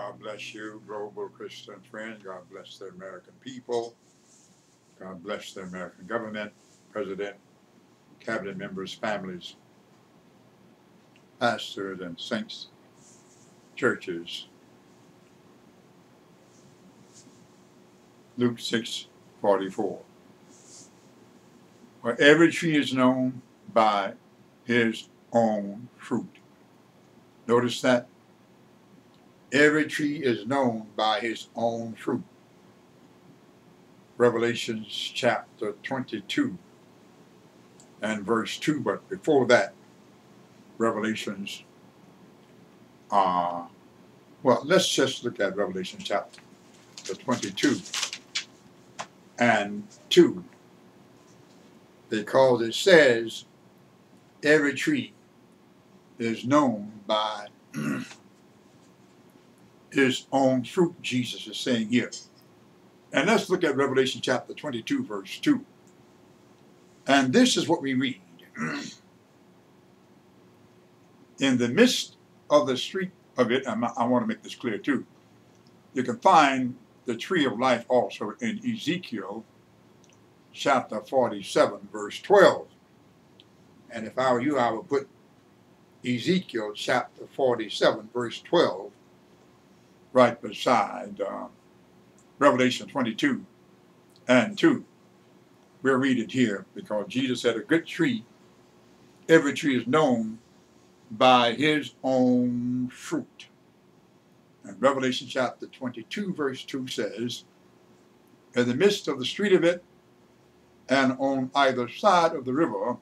God bless you, global Christian friends. God bless the American people. God bless the American government, president, cabinet members, families, pastors, and saints, churches. Luke 6:44. For every tree is known by his own fruit. Notice that. Every tree is known by his own fruit. Revelations chapter 22 and verse 2. But before that, Revelations, let's just look at Revelation chapter 22 and 2. Because it says every tree is known by his own fruit, Jesus is saying here. And let's look at Revelation chapter 22, verse 2. And this is what we read. In the midst of the street of it, and I want to make this clear too, you can find the tree of life also in Ezekiel chapter 47, verse 12. And if I were you, I would put Ezekiel chapter 47, verse 12, right beside Revelation 22 and 2. We'll read it here because Jesus said a good tree, every tree is known by his own fruit. And Revelation chapter 22, verse 2 says, in the midst of the street of it, and on either side of the river,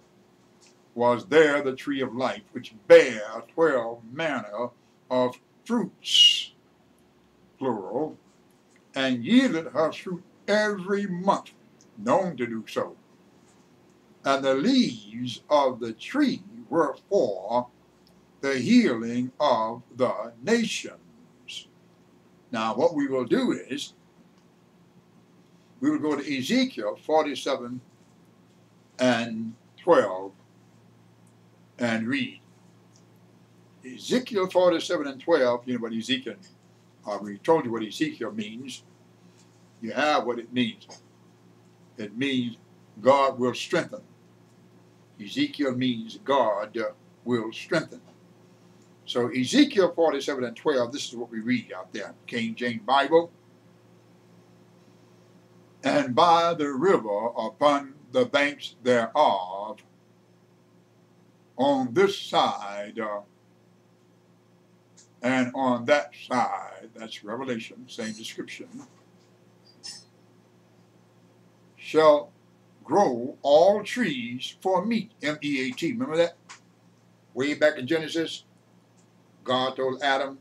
was there the tree of life, which bare 12 manner of fruits, plural, and yielded her fruit every month, known to do so. And the leaves of the tree were for the healing of the nations. Now, what we will do is, we will go to Ezekiel 47 and 12 and read. Ezekiel 47 and 12, you know what Ezekiel, we told you what Ezekiel means. You have what it means. It means God will strengthen. Ezekiel means God will strengthen. So Ezekiel 47 and 12, this is what we read out there, King James Bible. And by the river upon the banks thereof, on this side and on that side, that's Revelation, same description, shall grow all trees for meat, M-E-A-T. Remember that? Way back in Genesis, God told Adam,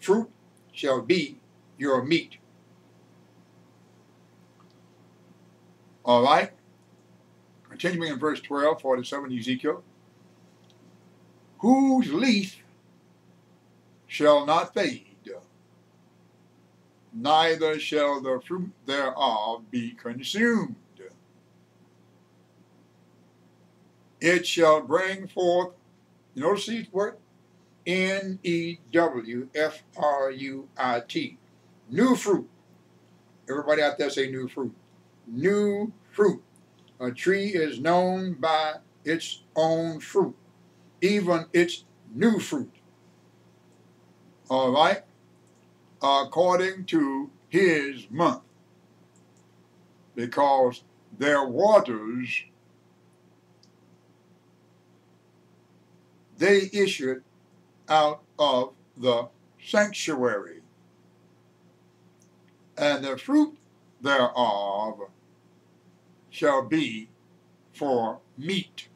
fruit shall be your meat. All right? Continuing in verse 12, 47, Ezekiel. Whose leaf shall not fade, neither shall the fruit thereof be consumed. It shall bring forth, you notice the word? N-E-W-F-R-U-I-T. New fruit. Everybody out there say new fruit. New fruit. A tree is known by its own fruit, even its new fruit. All right? According to his month, because their waters they issued out of the sanctuary, and the fruit thereof shall be for meat,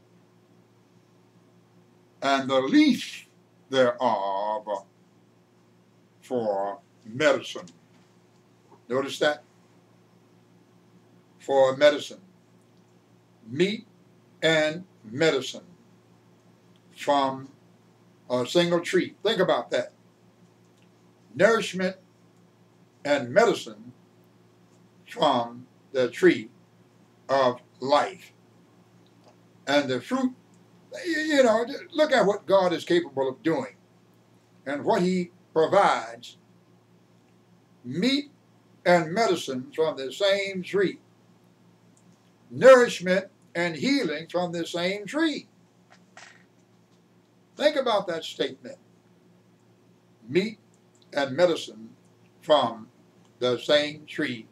and the leaf thereof for medicine. Notice that? For medicine. Meat and medicine from a single tree. Think about that. Nourishment and medicine from the tree of life. And the fruit, you know, look at what God is capable of doing and what he provides. Meat and medicine from the same tree. Nourishment and healing from the same tree. Think about that statement. Meat and medicine from the same tree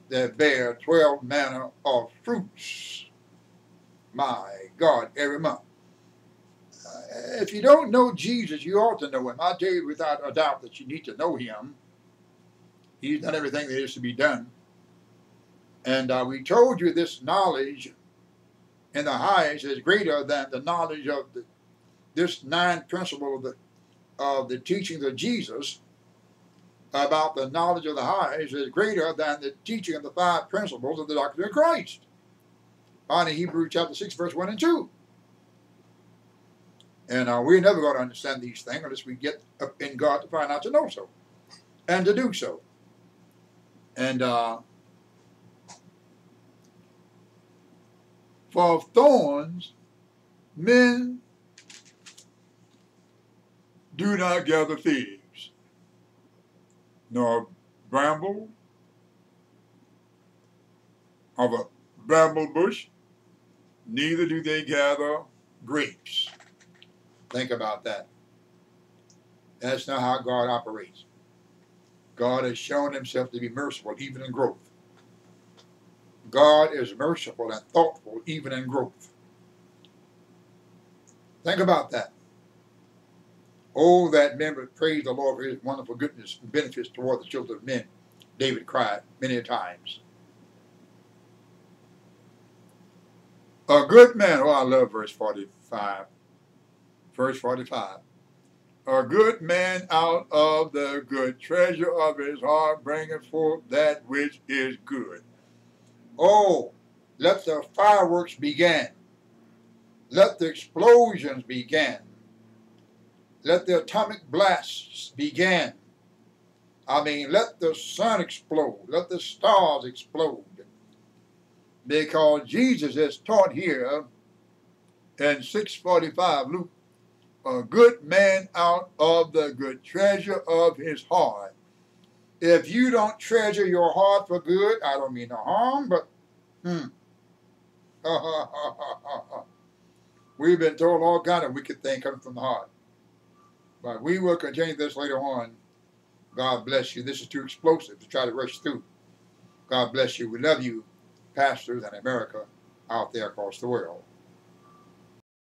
that bear 12 manner of fruits. My God, every month. If you don't know Jesus, you ought to know him. I tell you without a doubt that you need to know him. He's done everything that is to be done. And we told you this knowledge in the highest is greater than the knowledge of this ninth principle of the teachings of Jesus about the knowledge of the highest is greater than the teaching of the 5 principles of the doctrine of Christ. Found in Hebrews chapter 6, verse 1 and 2. And we're never going to understand these things unless we get up in God to find out to know so and to do so. And for thorns, men do not gather thieves, nor bramble of a bramble bush, neither do they gather grapes. Think about that. That's not how God operates. God has shown himself to be merciful even in growth. God is merciful and thoughtful even in growth. Think about that. Oh, that men would praise the Lord for his wonderful goodness and benefits toward the children of men, David cried many times. A good man, oh, I love verse 45. Verse 45. A good man out of the good treasure of his heart bringeth forth that which is good. Oh, let the fireworks begin. Let the explosions begin. Let the atomic blasts begin. I mean, let the sun explode. Let the stars explode. Because Jesus is taught here in 6:45, Luke, a good man out of the good treasure of his heart. If you don't treasure your heart for good, I don't mean no harm, but we've been told all kind of wicked things coming from the heart. But we will continue this later on. God bless you. This is too explosive to try to rush through. God bless you. We love you, pastors in America out there across the world.